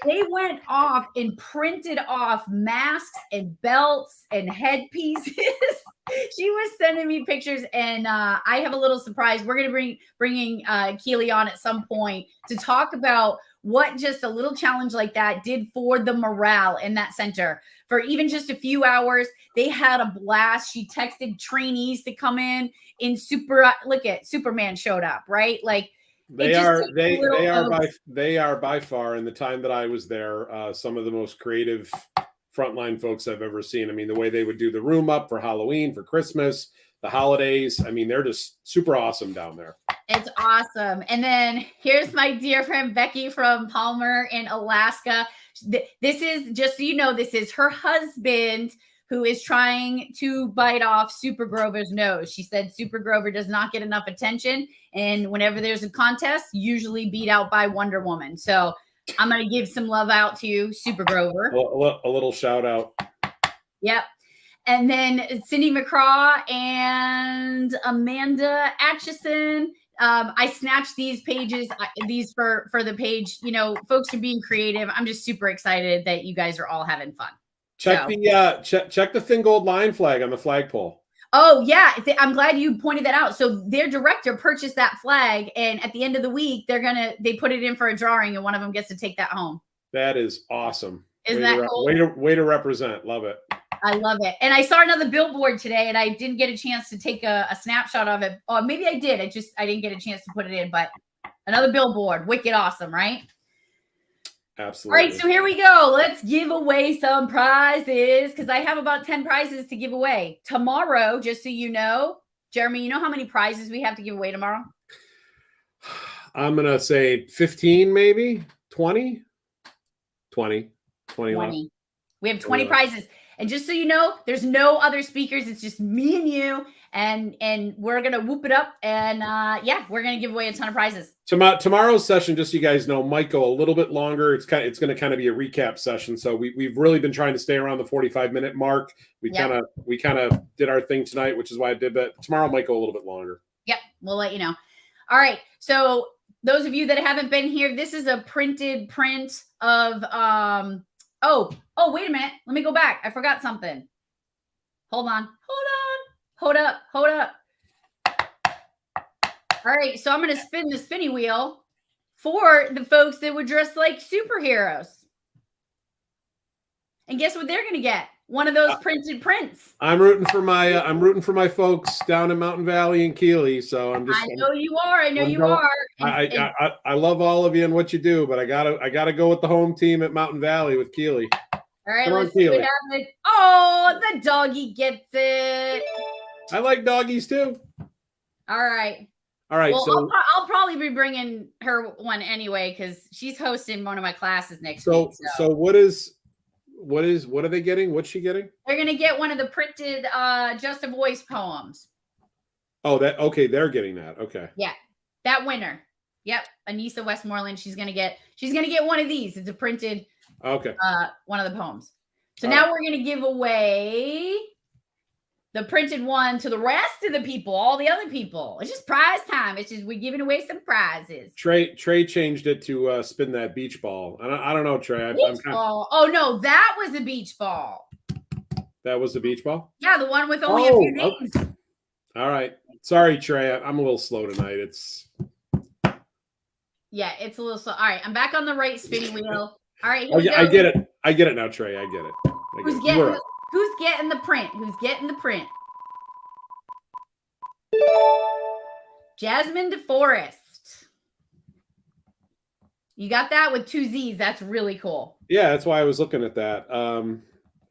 They went off and printed off masks and belts and headpieces. She was sending me pictures, and I have a little surprise. We're going to bringing Keely on at some point to talk about what just a little challenge like that did for the morale in that center. For even just a few hours, they had a blast. She texted trainees to come in look at Superman showed up, right? Like, they are by far, in the time that I was there, some of the most creative frontline folks I've ever seen. I mean, the way they would do the room up for Halloween, for Christmas, the holidays. I mean, they're just super awesome down there. It's awesome. And then here's my dear friend Becky from Palmer in Alaska. This is, just so you know, this is her husband who is trying to bite off Super Grover's nose. She said Super Grover does not get enough attention. And whenever there's a contest, usually beat out by Wonder Woman. So I'm going to give some love out to Super Grover. A little shout out. Yep. And then Cindy McCraw and Amanda Atchison. I snatched these pages, these for the page. You know, folks are being creative. I'm just super excited that you guys are all having fun. Check the thin gold line flag on the flagpole. Oh yeah, I'm glad you pointed that out. So their director purchased that flag, and at the end of the week, they put it in for a drawing, and one of them gets to take that home. That is awesome. Isn't that cool? Way to represent. Love it. I love it. And I saw another billboard today, and I didn't get a chance to take a snapshot of it. Or maybe I did. I didn't get a chance to put it in. But another billboard, wicked awesome, right? Absolutely. All right, so here we go. Let's give away some prizes because I have about 10 prizes to give away tomorrow. Just so you know, Jeremy, you know how many prizes we have to give away tomorrow? I'm gonna say 15, maybe 20. 20. We have 20 prizes. And just so you know, there's no other speakers. It's just me and you. And we're going to whoop it up. And we're going to give away a ton of prizes. Tomorrow's session, just so you guys know, might go a little bit longer. It's going to kind of be a recap session. So we've really been trying to stay around the 45-minute mark. We kind of did our thing tonight, which is why I did that. Tomorrow might go a little bit longer. Yep. We'll let you know. All right. So those of you that haven't been here, this is a printed print of, Oh, wait a minute. Let me go back. I forgot something. Hold on. Hold up. All right. So I'm going to spin the spinny wheel for the folks that were dressed like superheroes. And guess what they're going to get? One of those printed prints. I'm rooting for my folks down in Mountain Valley and Keely. So I know you are. I love all of you and what you do, but I gotta go with the home team at Mountain Valley with Keely. All right, let's see what happens. Oh, the doggy gets it. I like doggies too. All right. Well, so I'll probably be bringing her one anyway because she's hosting one of my classes next week. So what are they getting? What's she getting? They're going to get one of the printed Just a Voice poems. Oh, they're getting that. Okay. Yeah. That winner. Yep. Anissa Westmoreland. She's going to get one of these. It's a printed one of the poems. So now we're going to give away the printed one to the rest of the people, all the other people. It's just prize time. It's just we're giving away some prizes. Trey changed it to spin that beach ball. I don't know, Trey. Ball. Oh no, that was a beach ball. That was the beach ball? Yeah, the one with only a few names. Okay. All right. Sorry, Trey. I'm a little slow tonight. It's a little slow. All right, I'm back on the right spinning wheel. All right. I get it. I get it now, Trey. I get it. Who's getting the print? Jasmine DeForest. You got that with 2 Z's. That's really cool. Yeah, that's why I was looking at that. And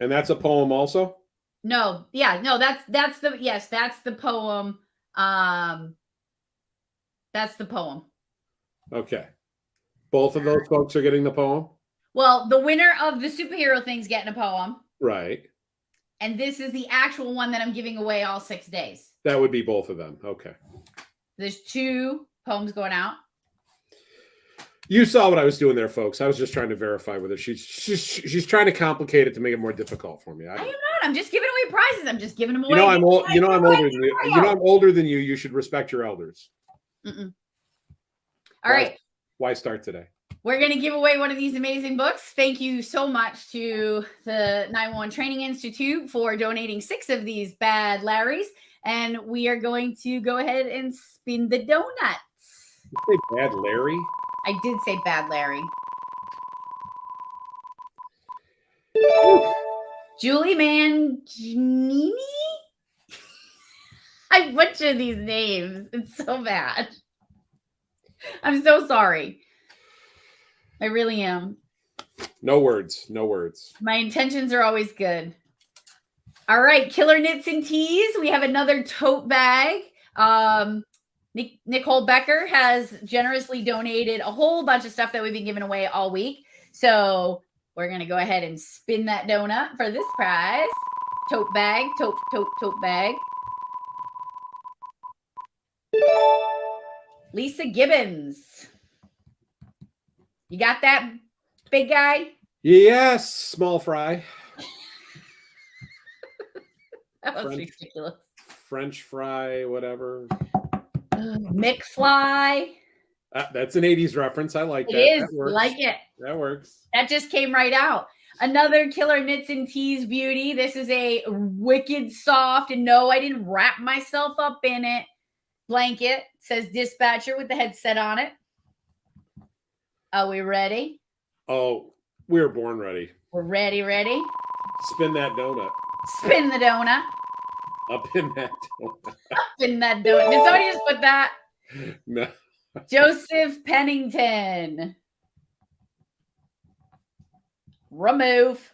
that's a poem also? No. Yeah, no, that's the poem. That's the poem. Okay. Both of those folks are getting the poem? Well, the winner of the superhero thing's getting a poem. Right. And this is the actual one that I'm giving away all 6 days. That would be both of them. Okay. There's 2 poems going out. You saw what I was doing there, folks. I was just trying to verify with her. She's trying to complicate it to make it more difficult for me. I am not. I'm just giving away prizes. I'm just giving them away. You know I'm old. You know I'm older than you. You know I'm older than you. You should respect your elders. All right. Why start today? We're going to give away one of these amazing books. Thank you so much to the 911 Training Institute for donating 6 of these bad Larrys. And we are going to go ahead and spin the donuts. You say bad Larry? I did say bad Larry. Julie Manginini? I butchered these names. It's so bad. I'm so sorry. I really am. No words. No words. My intentions are always good. All right, Killer Knits and Tees. We have another tote bag. Nicole Becker has generously donated a whole bunch of stuff that we've been giving away all week. So we're going to go ahead and spin that donut for this prize. Tote bag, tote bag. Lisa Gibbons. You got that, big guy? Yes, small fry. That was ridiculous. French fry, whatever. McFly. That's an 80s reference. I like that. It is. That works. Like it. That works. That just came right out. Another Killer Knits and Tees beauty. This is a wicked soft, and no, I didn't wrap myself up in it. Blanket. Says dispatcher with the headset on it. Are we ready? Oh, we were born ready. We're ready. Spin that donut. Spin the donut. Up in that donut. Up in that donut. Did somebody just put that? No. Joseph Pennington. Remove.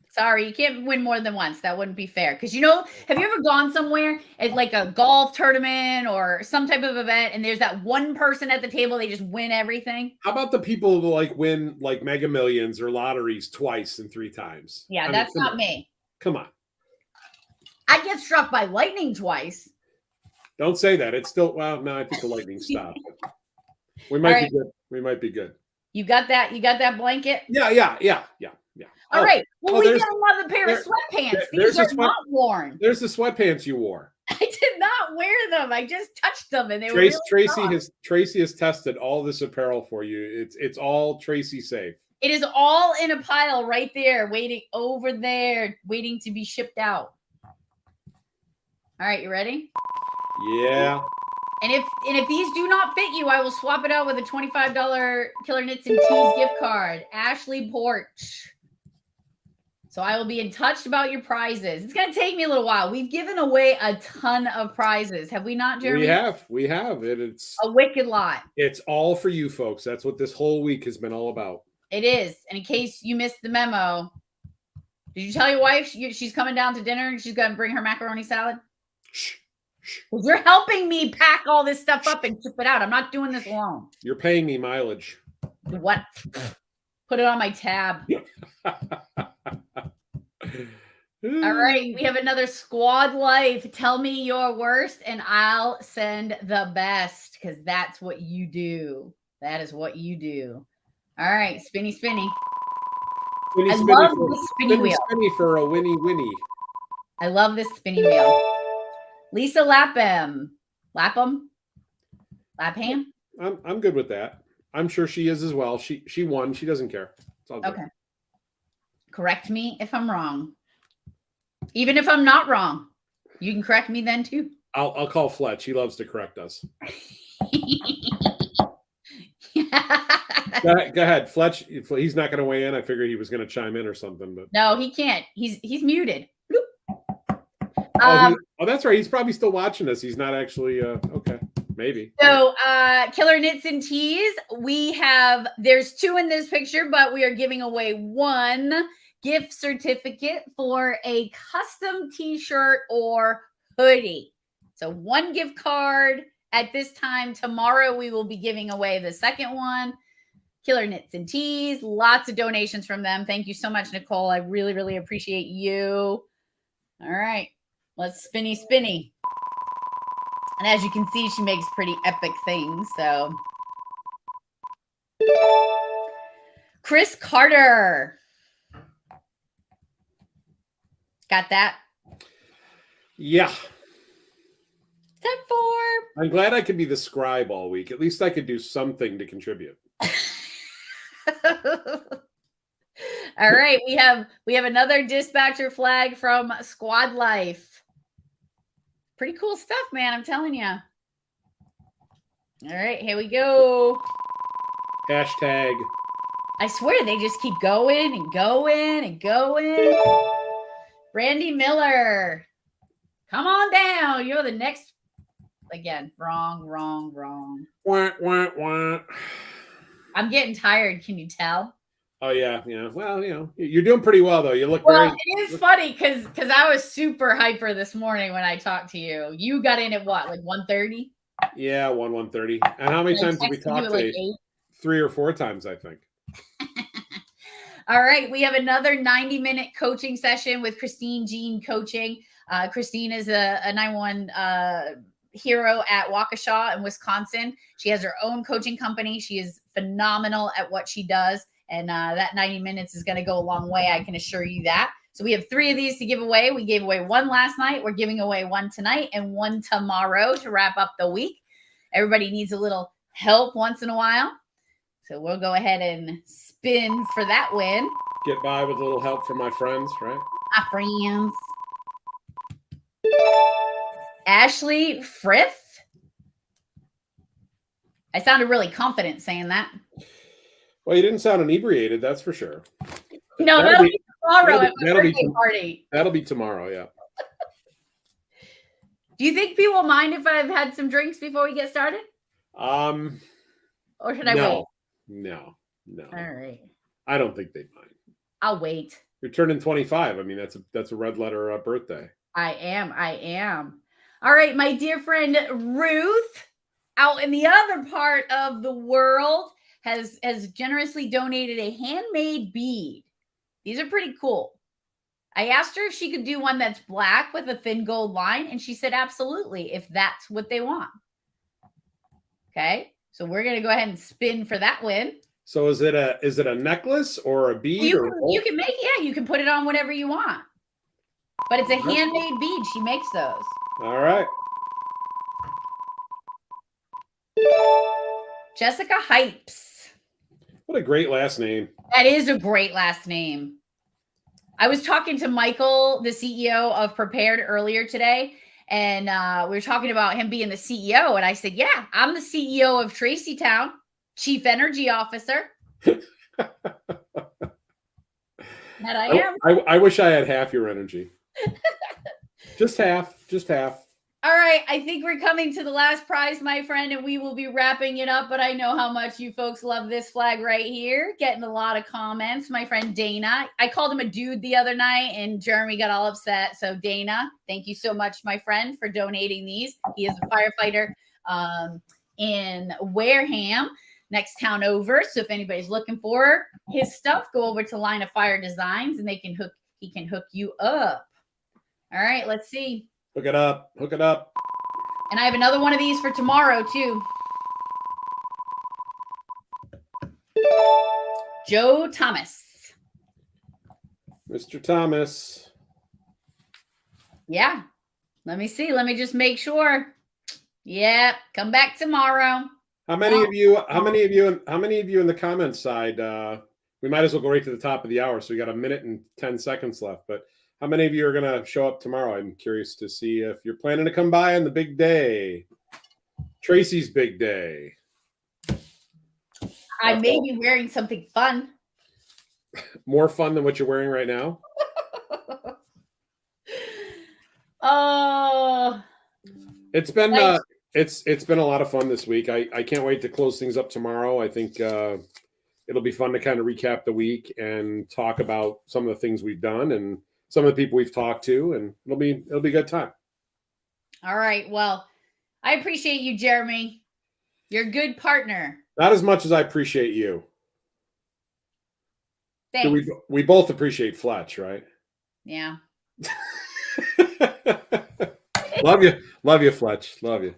Sorry, you can't win more than once. That wouldn't be fair. Because, have you ever gone somewhere at like a golf tournament or some type of event and there's that one person at the table, they just win everything? How about the people who win Mega Millions or lotteries twice and 3 times? Yeah, that's not me. Come on. I get struck by lightning twice. Don't say that. It's still, no, I think the lightning stopped. We might be good. We might be good. You got that? You got that blanket? Yeah. All right. Well, we got another pair of sweatpants. These are not worn. There's the sweatpants you wore. I did not wear them. I just touched them, and they were Tracy has tested all this apparel for you. It's all Tracy safe. It is all in a pile right there, waiting over there, waiting to be shipped out. All right, you ready? Yeah. And if these do not fit you, I will swap it out with a $25 Killer Knits and Tees gift card. Ashley Porch. So I will be in touch about your prizes. It's going to take me a little while. We've given away a ton of prizes. Have we not, Jeremy? We have. It's a wicked lot. It's all for you folks. That's what this whole week has been all about. It is. And in case you missed the memo, did you tell your wife she's coming down to dinner and she's going to bring her macaroni salad? Shh. You're helping me pack all this stuff up and ship it out. I'm not doing this alone. You're paying me mileage. What? Put it on my tab. All right. We have another Squad Life. Tell me your worst and I'll send the best because that's what you do. That is what you do. All right. Spinny. I love this spinny wheel. Spinny for a winnie. I love this spinny wheel. Lisa Lapham. Lapham? I'm good with that. I'm sure she is as well. She won. She doesn't care. It's all good. Okay. Correct me if I'm wrong. Even if I'm not wrong, you can correct me then too. I'll call Fletch. He loves to correct us. Go ahead, Fletch. He's not going to weigh in. I figured he was going to chime in or something, but no, he can't. He's muted. Oh, that's right. He's probably still watching us. He's not actually. Okay, maybe. So, Killer Knits and Tees. There's 2 in this picture, but we are giving away 1 gift certificate for a custom T-shirt or hoodie. So 1 gift card at this time. Tomorrow we will be giving away the second one. Killer Knits and Tees. Lots of donations from them. Thank you so much, Nicole. I really, really appreciate you. All right. Let's spinny. And as you can see, she makes pretty epic things. So Chris Carter. Got that? Yeah. Step 4. I'm glad I could be the scribe all week. At least I could do something to contribute. All right, we have another dispatcher flag from Squad Life. Pretty cool stuff, man. I'm telling you. All right, here we go. Hashtag. I swear they just keep going and going and going. Brandy Miller, come on down. You're the next. Again, wrong. Wah, wah, wah. I'm getting tired. Can you tell? Oh yeah. Well, you're doing pretty well though. You look Well, very. it is funny because I was super hyper this morning when I talked to you. You got in at what, like 1:30? Yeah, 1:30. And how many times did we talk today? 3 or 4 times, I think. All right, we have another 90-minute coaching session with Christine Jean Coaching. Christine is a 911 hero at Waukesha in Wisconsin. She has her own coaching company. She is phenomenal at what she does, and that 90 minutes is going to go a long way. I can assure you that. So we have 3 of these to give away. We gave away 1 last night. We're giving away 1 tonight and 1 tomorrow to wrap up the week. Everybody needs a little help once in a while. So we'll go ahead and spin for that win. Get by with a little help from my friends, right? My friends. Ashley Frith. I sounded really confident saying that. Well, you didn't sound inebriated, that's for sure. No, that'll be tomorrow at my birthday party. That'll be tomorrow, yeah. Do you think people mind if I've had some drinks before we get started? Or should I wait? No. All right. I don't think they'd mind. I'll wait. You're turning 25. I mean, that's a red letter birthday. I am. All right, my dear friend Ruth, out in the other part of the world, has generously donated a handmade bead. These are pretty cool. I asked her if she could do one that's black with a thin gold line, and she said absolutely, if that's what they want. Okay, so we're gonna go ahead and spin for that win. So is it a necklace or a bead? You can make you can put it on whatever you want. But it's a handmade bead. She makes those. All right. Jessica Hypes. What a great last name. That is a great last name. I was talking to Michael, the CEO of Prepared, earlier today, and we were talking about him being the CEO. And I said, yeah, I'm the CEO of Tracy Town, Chief Energy Officer. That I am. I wish I had half your energy. Just half. All right, I think we're coming to the last prize, my friend, and we will be wrapping it up. But I know how much you folks love this flag right here. Getting a lot of comments. My friend Dana. I called him a dude the other night, and Jeremy got all upset. So Dana, thank you so much, my friend, for donating these. He is a firefighter in Wareham, next town over. So if anybody's looking for his stuff, go over to Line of Fire Designs, and he can hook you up. All right, let's see. Hook it up. And I have another one of these for tomorrow, too. Joe Thomas. Mr. Thomas. Yeah. Let me see. Let me just make sure. Yeah. Come back tomorrow. How many of you in the comments side, we might as well go right to the top of the hour. So we got 1 minute and 10 seconds left, but how many of you are going to show up tomorrow? I'm curious to see if you're planning to come by on the big day. Tracy's big day. I may be wearing something fun. More fun than what you're wearing right now? Oh. It's been it's been a lot of fun this week. I can't wait to close things up tomorrow. I think it'll be fun to kind of recap the week and talk about some of the things we've done and some of the people we've talked to, and it'll be a good time. All right. Well, I appreciate you, Jeremy. You're a good partner. Not as much as I appreciate you. Thanks. We both appreciate Fletch, right? Yeah. Love you, Fletch. Love you.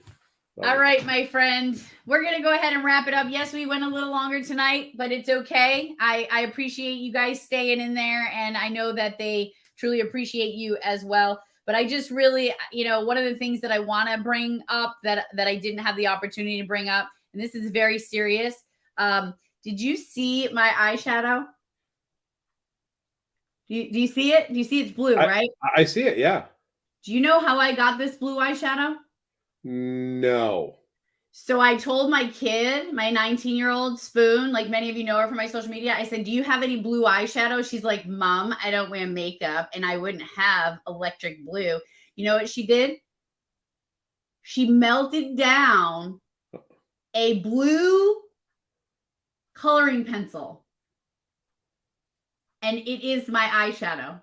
All right, my friend. We're going to go ahead and wrap it up. Yes, we went a little longer tonight, but it's okay. I appreciate you guys staying in there, and I know that they truly appreciate you as well. But I just really, one of the things that I want to bring up that I didn't have the opportunity to bring up, and this is very serious. Did you see my eyeshadow? Do you see it? Do you see it's blue, right? I see it, yeah. Do you know how I got this blue eyeshadow? No. So I told my kid, my 19-year-old Spoon, like many of you know her from my social media, I said, do you have any blue eyeshadow? She's like, Mom, I don't wear makeup and I wouldn't have electric blue. You know what she did? She melted down a blue coloring pencil. And it is my eyeshadow.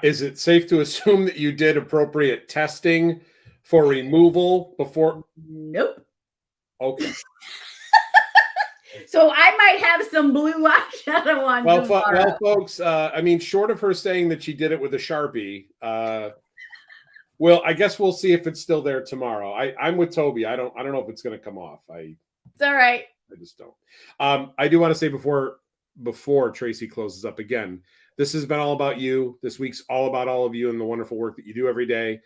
Is it safe to assume that you did appropriate testing for removal before? Nope. Okay. So I might have some blue eyeshadow on. Well, folks, I mean, short of her saying that she did it with a Sharpie, well, I guess we'll see if it's still there tomorrow. I'm with Toby. I don't know if it's going to come off. It's all right. I just don't. I do want to say before Tracy closes up again, this has been all about you. This week's all about all of you and the wonderful work that you do every day.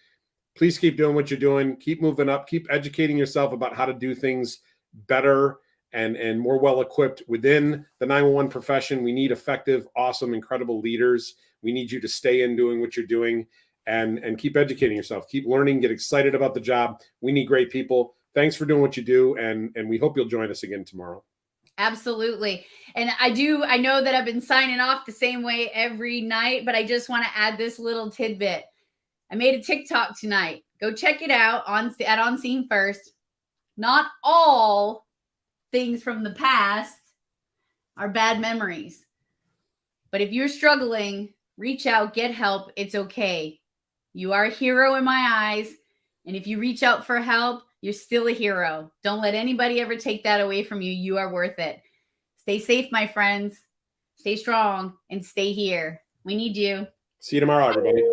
Please keep doing what you're doing. Keep moving up. Keep educating yourself about how to do things better and more well-equipped within the 911 profession. We need effective, awesome, incredible leaders. We need you to stay in doing what you're doing and keep educating yourself. Keep learning. Get excited about the job. We need great people. Thanks for doing what you do, and we hope you'll join us again tomorrow. Absolutely. And I know that I've been signing off the same way every night, but I just want to add this little tidbit. I made a TikTok tonight. Go check it out at On Scene First. Not all things from the past are bad memories. But if you're struggling, reach out, get help. It's okay. You are a hero in my eyes. And if you reach out for help, you're still a hero. Don't let anybody ever take that away from you. You are worth it. Stay safe, my friends. Stay strong and stay here. We need you. See you tomorrow, everybody.